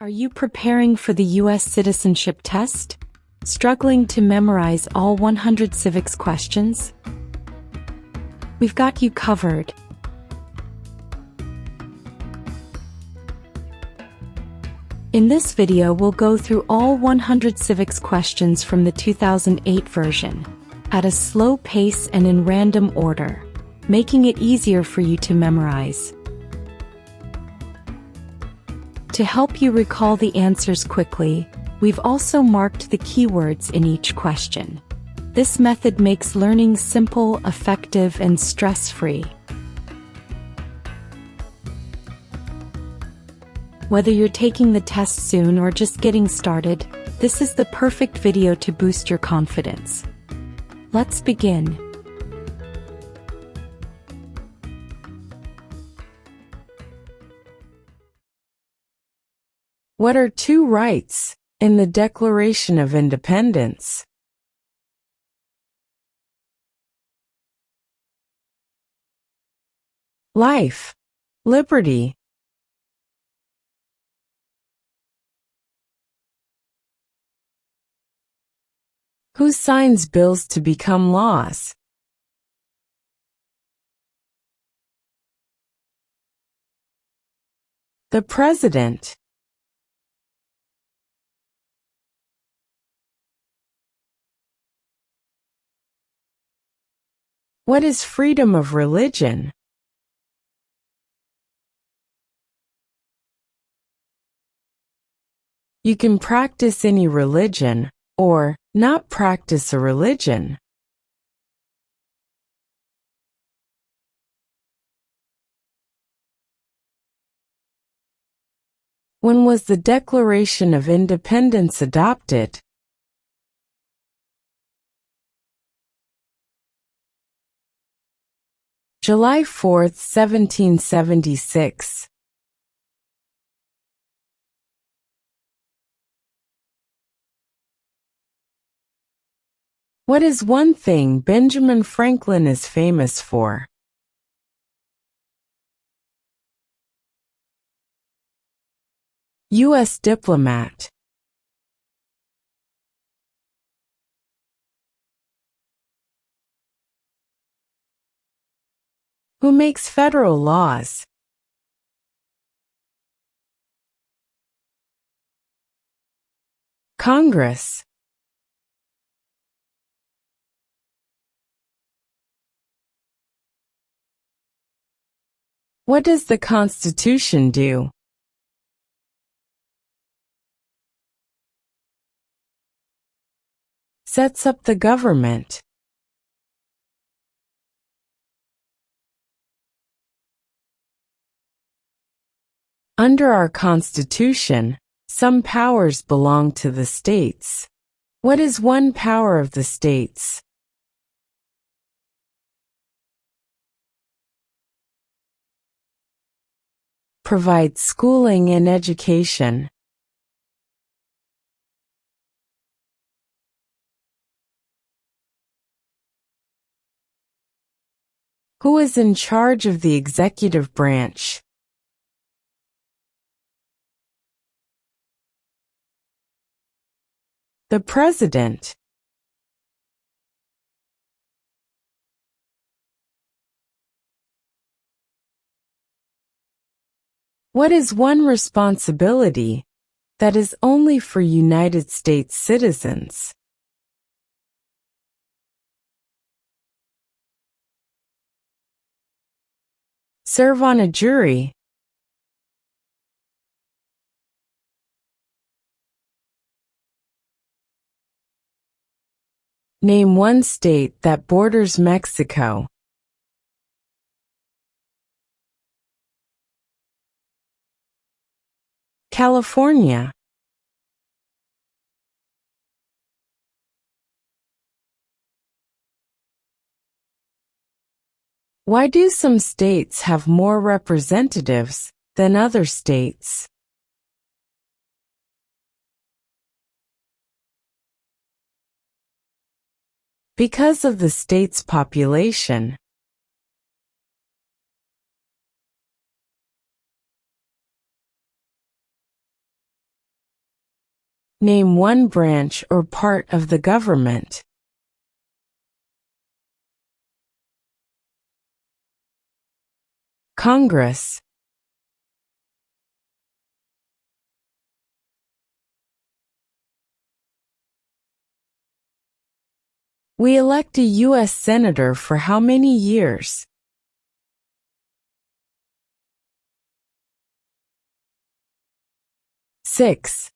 Are you preparing for the U.S. Citizenship Test? Struggling to memorize all 100 civics questions? We've got you covered. In this video, we'll go through all 100 civics questions from the 2008 version, at a slow pace and in random order, making it easier for you to memorize. To help you recall the answers quickly, we've also marked the keywords in each question. This method makes learning simple, effective, and stress-free. Whether you're taking the test soon or just getting started, this is the perfect video to boost your confidence. Let's begin. What are two rights in the Declaration of Independence? Life, liberty. Who signs bills to become laws? The President. What is freedom of religion? You can practice any religion, or not practice a religion. When was the Declaration of Independence adopted? July 4, 1776. What is one thing Benjamin Franklin is famous for? U.S. diplomat. Who makes federal laws? Congress. What does the Constitution do? Sets up the government. Under our Constitution, some powers belong to the states. What is one power of the states? Provide schooling and education. Who is in charge of the executive branch? The President. What is one responsibility that is only for United States citizens? Serve on a jury. Name one state that borders Mexico. California. Why do some states have more representatives than other states? Because of the state's population. Name one branch or part of the government. Congress. We elect a U.S. Senator for how many years? Six.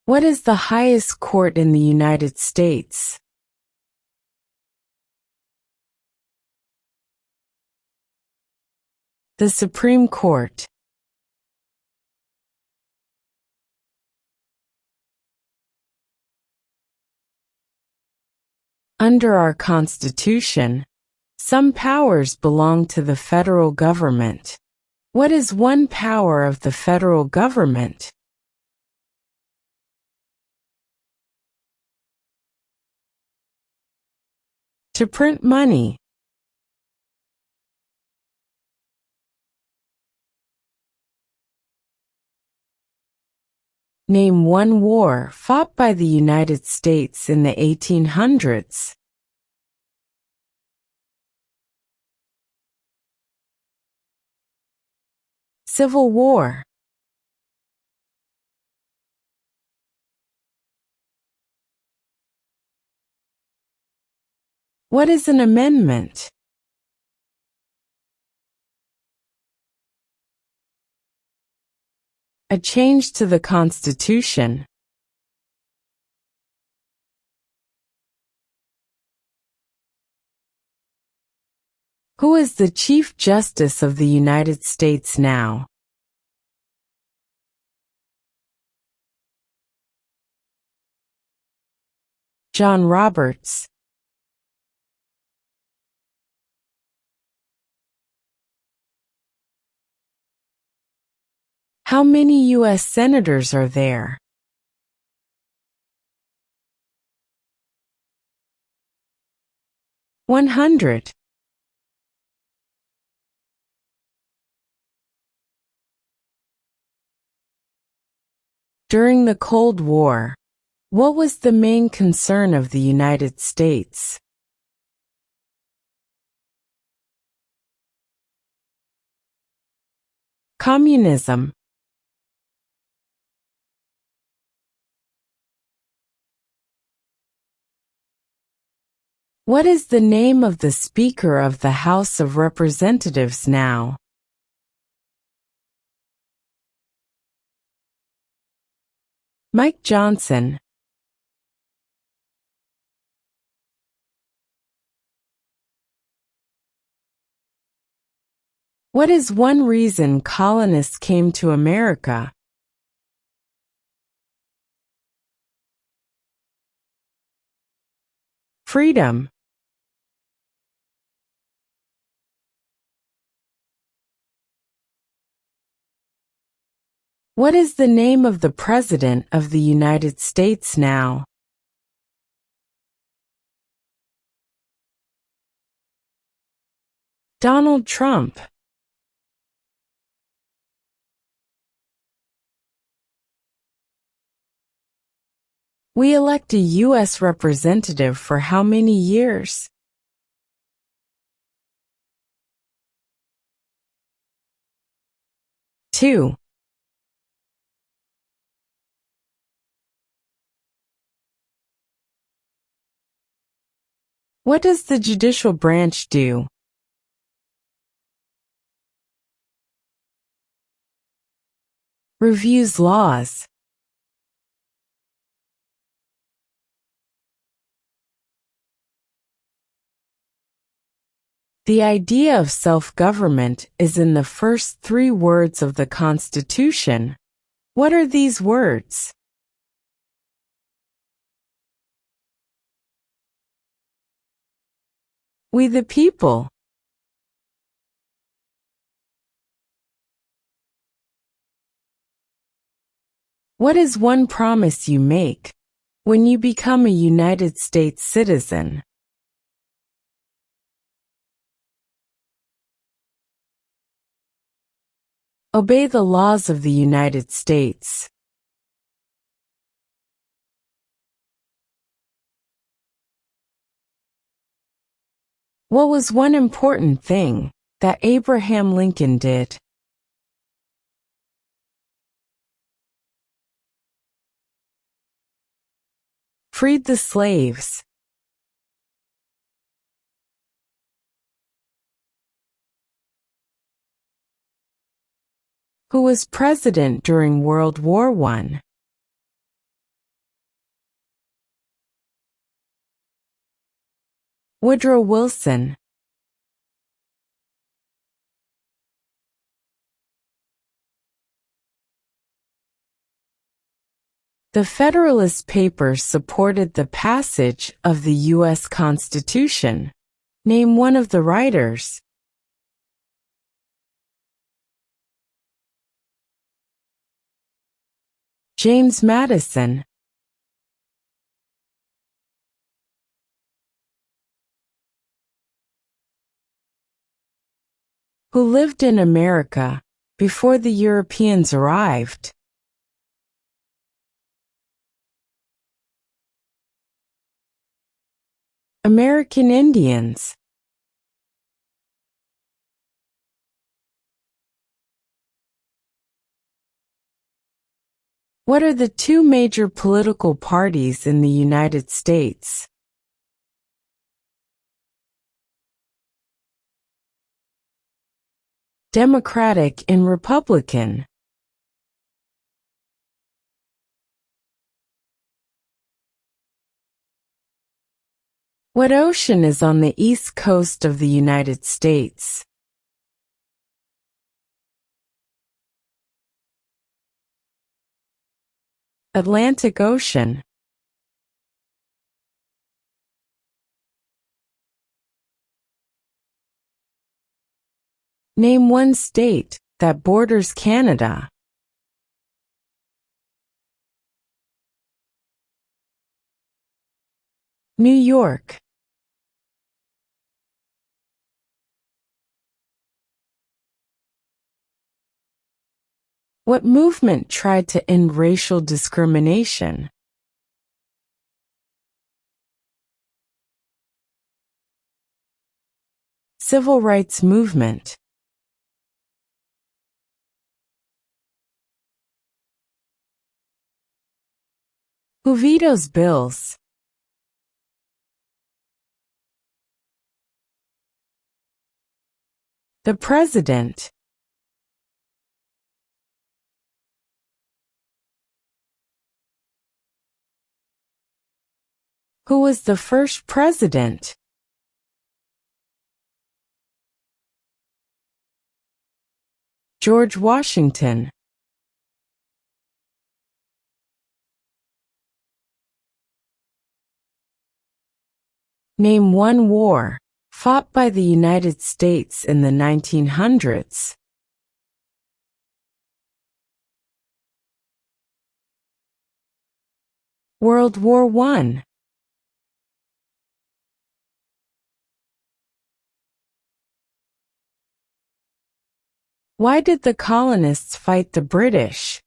What is the highest court in the United States? The Supreme Court. Under our Constitution, some powers belong to the federal government. What is one power of the federal government? To print money. Name one war fought by the United States in the 1800s. Civil War. What is an amendment? A change to the Constitution. Who is the Chief Justice of the United States now? John Roberts. How many U.S. senators are there? 100. During the Cold War, what was the main concern of the United States? Communism. What is the name of the Speaker of the House of Representatives now? Mike Johnson. What is one reason colonists came to America? Freedom. What is the name of the President of the United States now? Donald Trump. We elect a U.S. representative for how many years? 2. What does the judicial branch do? Reviews laws. The idea of self-government is in the first 3 words of the Constitution. What are these words? We the people. What is one promise you make when you become a United States citizen? Obey the laws of the United States. What was one important thing that Abraham Lincoln did? Freed the slaves. Who was president during World War I? Woodrow Wilson. The Federalist Papers supported the passage of the U.S. Constitution. Name one of the writers. James Madison. Who lived in America before the Europeans arrived? American Indians. What are the two major political parties in the United States? Democratic and Republican. What ocean is on the east coast of the United States? Atlantic Ocean. Name one state that borders Canada. New York. What movement tried to end racial discrimination? Civil rights movement. Who vetoes bills? The President. Who was the first president? George Washington. Name one war fought by the United States in the 1900s. World War I. Why did the colonists fight the British?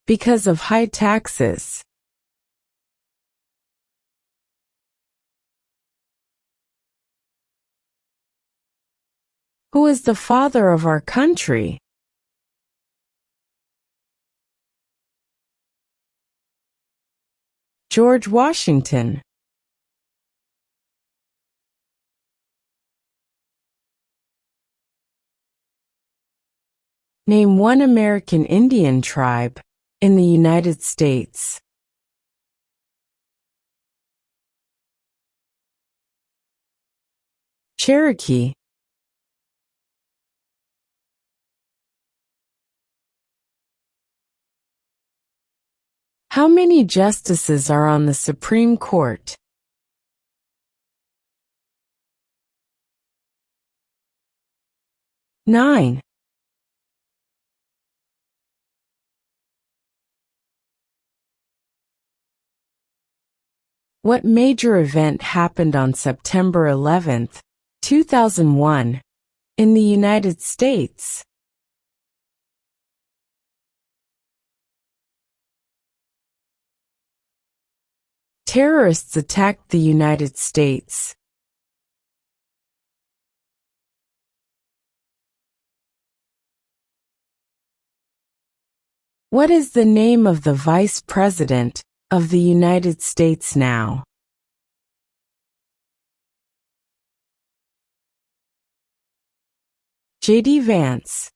Because of high taxes. Who is the father of our country? George Washington. Name one American Indian tribe in the United States. Cherokee. How many justices are on the Supreme Court? 9. What major event happened on September 11, 2001, in the United States? Terrorists attacked the United States. What is the name of the Vice President of the United States now? J.D. Vance.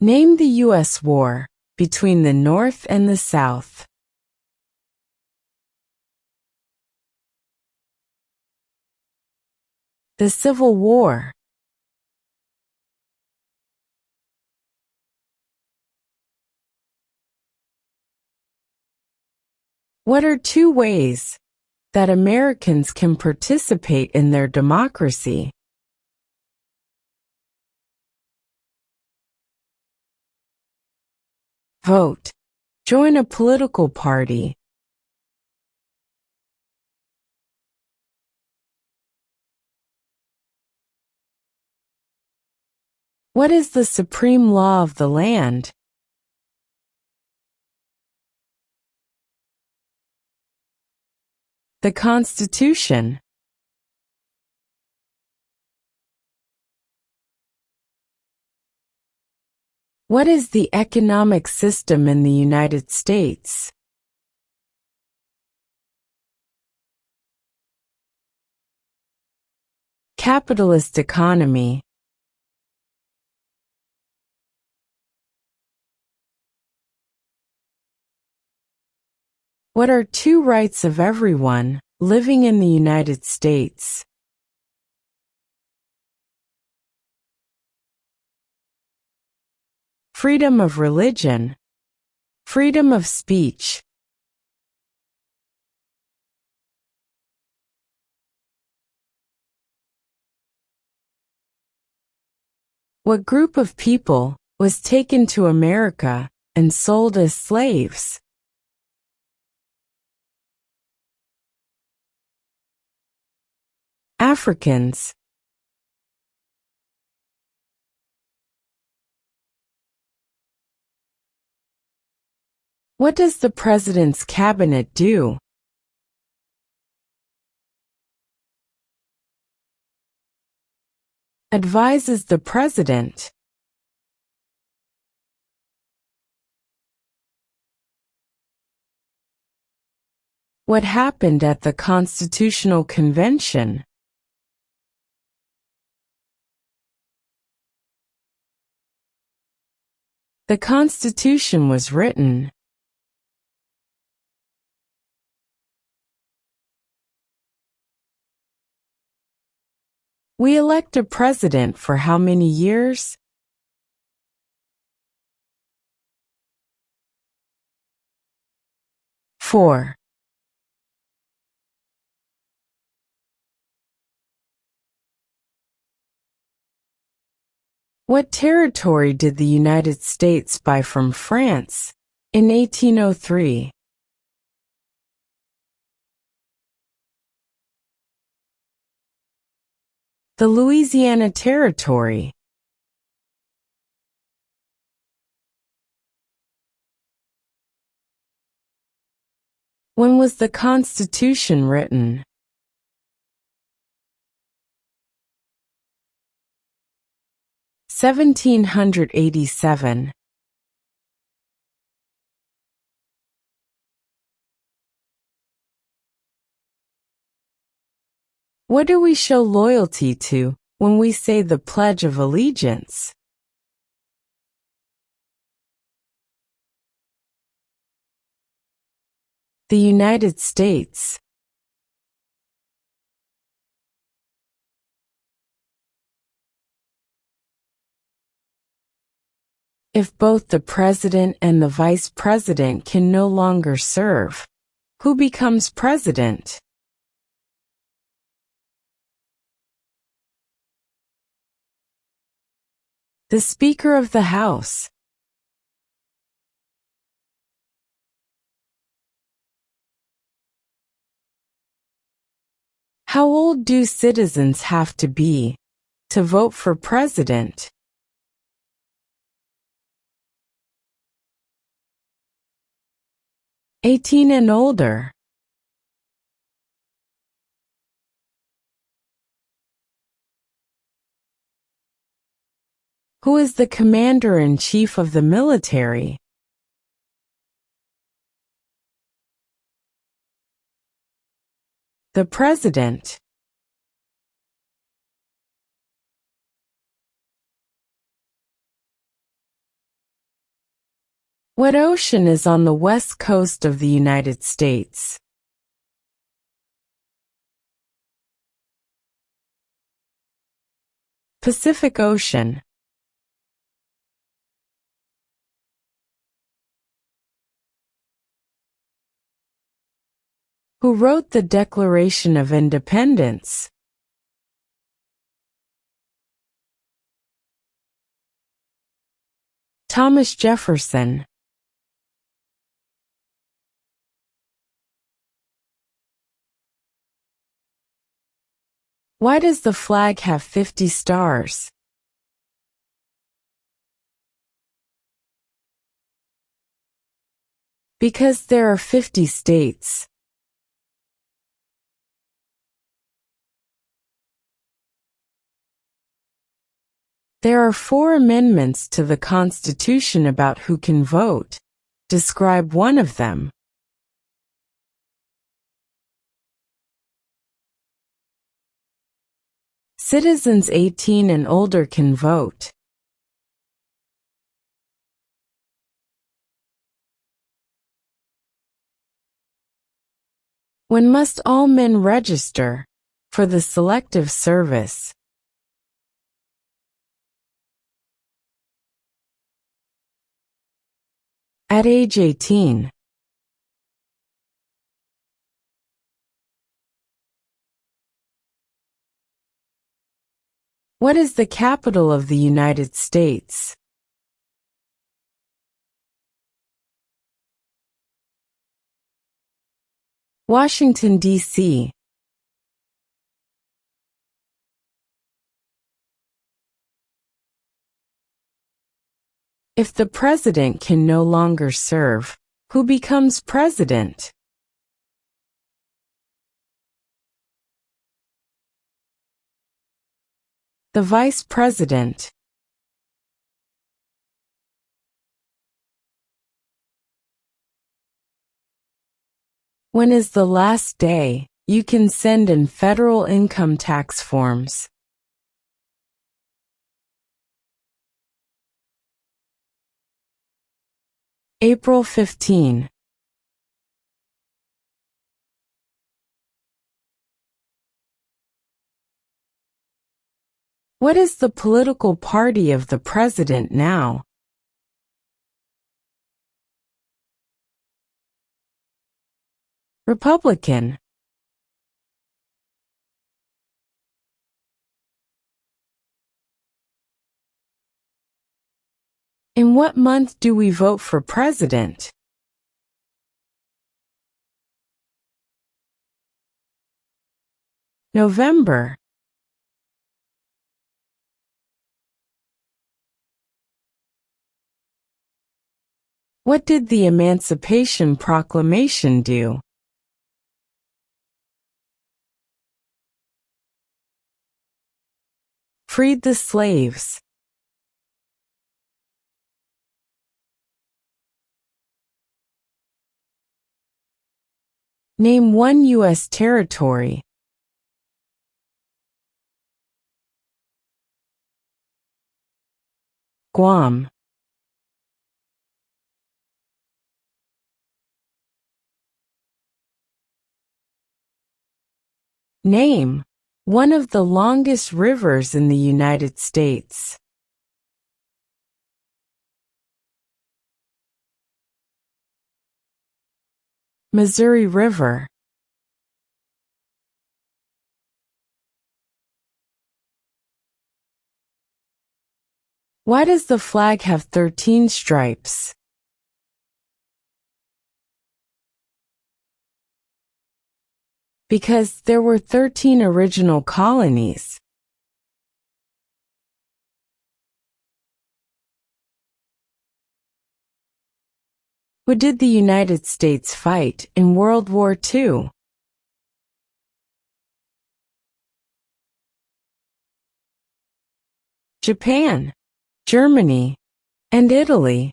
Name the U.S. war between the North and the South. The Civil War. What are two ways that Americans can participate in their democracy? Vote. Join a political party. What is the supreme law of the land? The Constitution. What is the economic system in the United States? Capitalist economy. What are two rights of everyone living in the United States? Freedom of religion. Freedom of speech. What group of people was taken to America and sold as slaves? Africans. What does the President's cabinet do? Advises the President. What happened at the Constitutional Convention? The Constitution was written. We elect a president for how many years? Four. What territory did the United States buy from France in 1803? The Louisiana Territory. When was the Constitution written? (1787). What do we show loyalty to when we say the Pledge of Allegiance? The United States. If both the President and the Vice President can no longer serve, who becomes President? The Speaker of the House. How old do citizens have to be to vote for president? 18 and older. Who is the commander-in-chief of the military? The president. What ocean is on the west coast of the United States? Pacific Ocean. Who wrote the Declaration of Independence? Thomas Jefferson. Why does the flag have 50 stars? Because there are 50 states. There are 4 amendments to the Constitution about who can vote. Describe one of them. Citizens 18 and older can vote. When must all men register for the Selective Service? At age 18. What is the capital of the United States? Washington, D.C. If the president can no longer serve, who becomes president? The vice president. When is the last day you can send in federal income tax forms? April 15. What is the political party of the president now? Republican. In what month do we vote for president? November. What did the Emancipation Proclamation do? Freed the slaves. Name one U.S. territory. Guam. Name one of the longest rivers in the United States. Missouri River. Why does the flag have 13 stripes? Because there were 13 original colonies. Who did the United States fight in World War II? Japan, Germany, and Italy.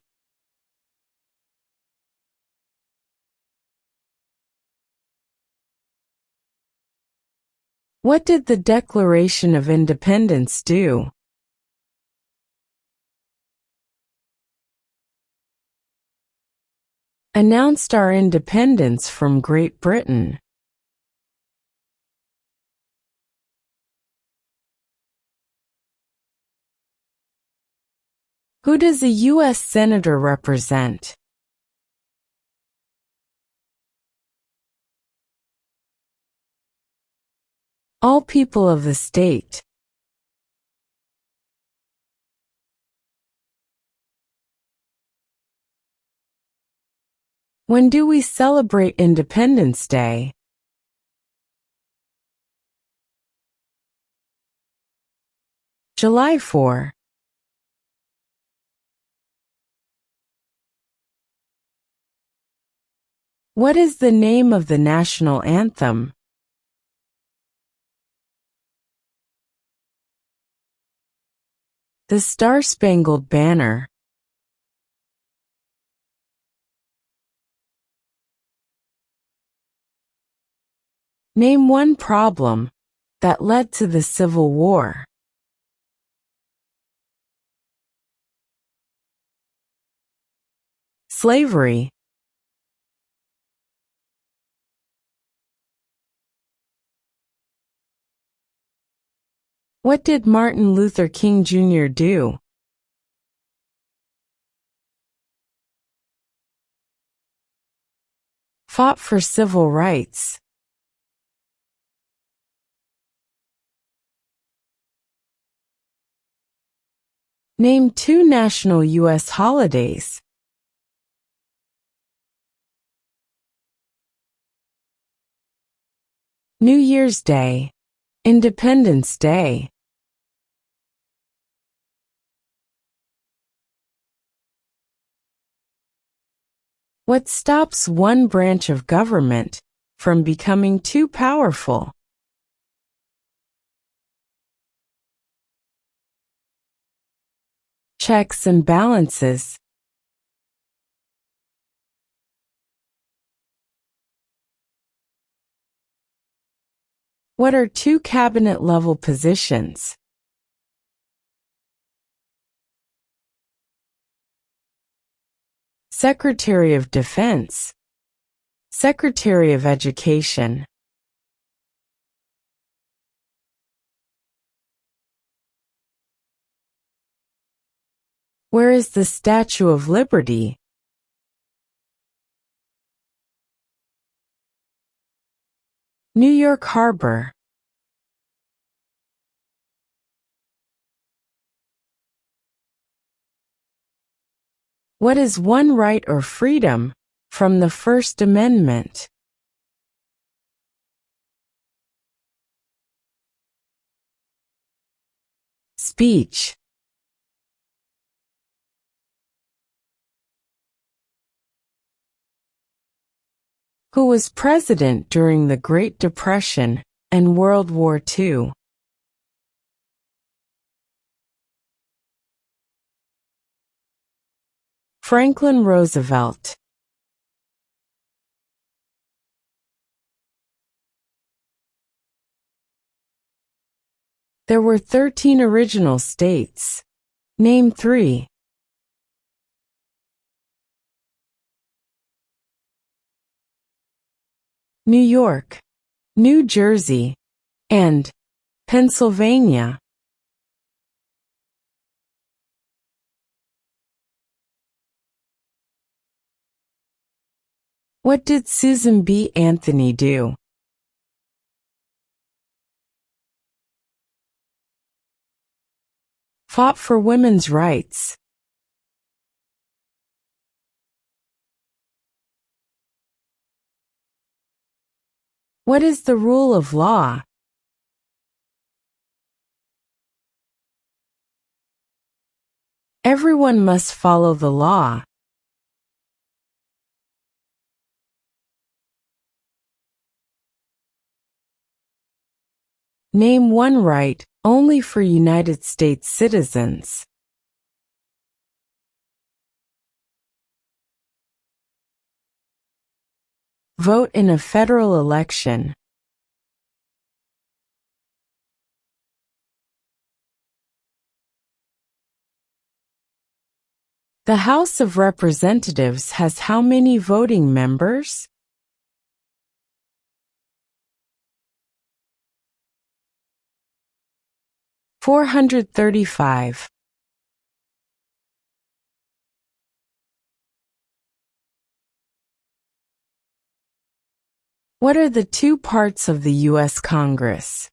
What did the Declaration of Independence do? Announced our independence from Great Britain. Who does a U.S. Senator represent? All people of the state. When do we celebrate Independence Day? July 4. What is the name of the national anthem? The Star-Spangled Banner. Name one problem that led to the Civil War. Slavery. What did Martin Luther King Jr. do? Fought for civil rights. Name two national U.S. holidays. New Year's Day, Independence Day. What stops one branch of government from becoming too powerful? Checks and balances. What are two cabinet-level positions? Secretary of Defense, Secretary of Education. Where is the Statue of Liberty? New York Harbor. What is one right or freedom from the First Amendment? Speech. Who was president during the Great Depression and World War II? Franklin Roosevelt. There were 13 original states. Name 3. New York, New Jersey, and Pennsylvania. What did Susan B. Anthony do? Fought for women's rights. What is the rule of law? Everyone must follow the law. Name one right only for United States citizens. Vote in a federal election. The House of Representatives has how many voting members? $435. What are the two parts of the U.S. Congress?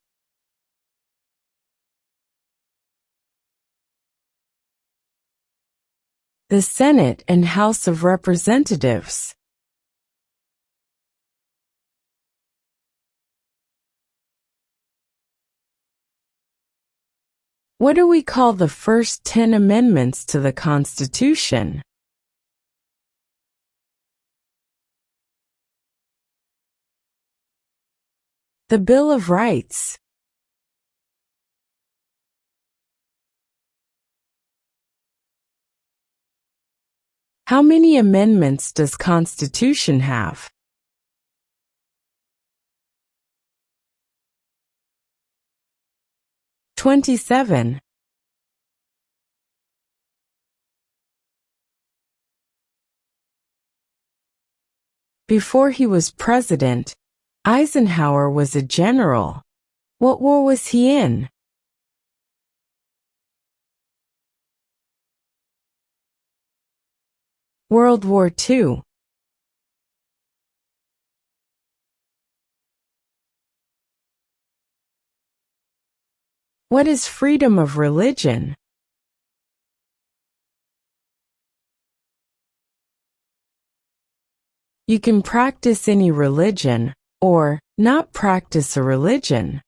The Senate and House of Representatives. What do we call the first 10 amendments to the Constitution? The Bill of Rights. How many amendments does Constitution have? 27. Before he was president, Eisenhower was a general. What war was he in? World War II. What is freedom of religion? You can practice any religion, or not practice a religion.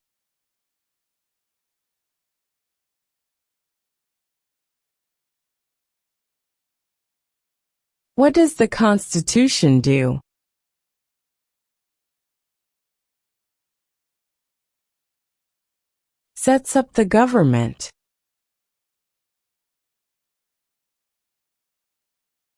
What does the Constitution do? Sets up the government.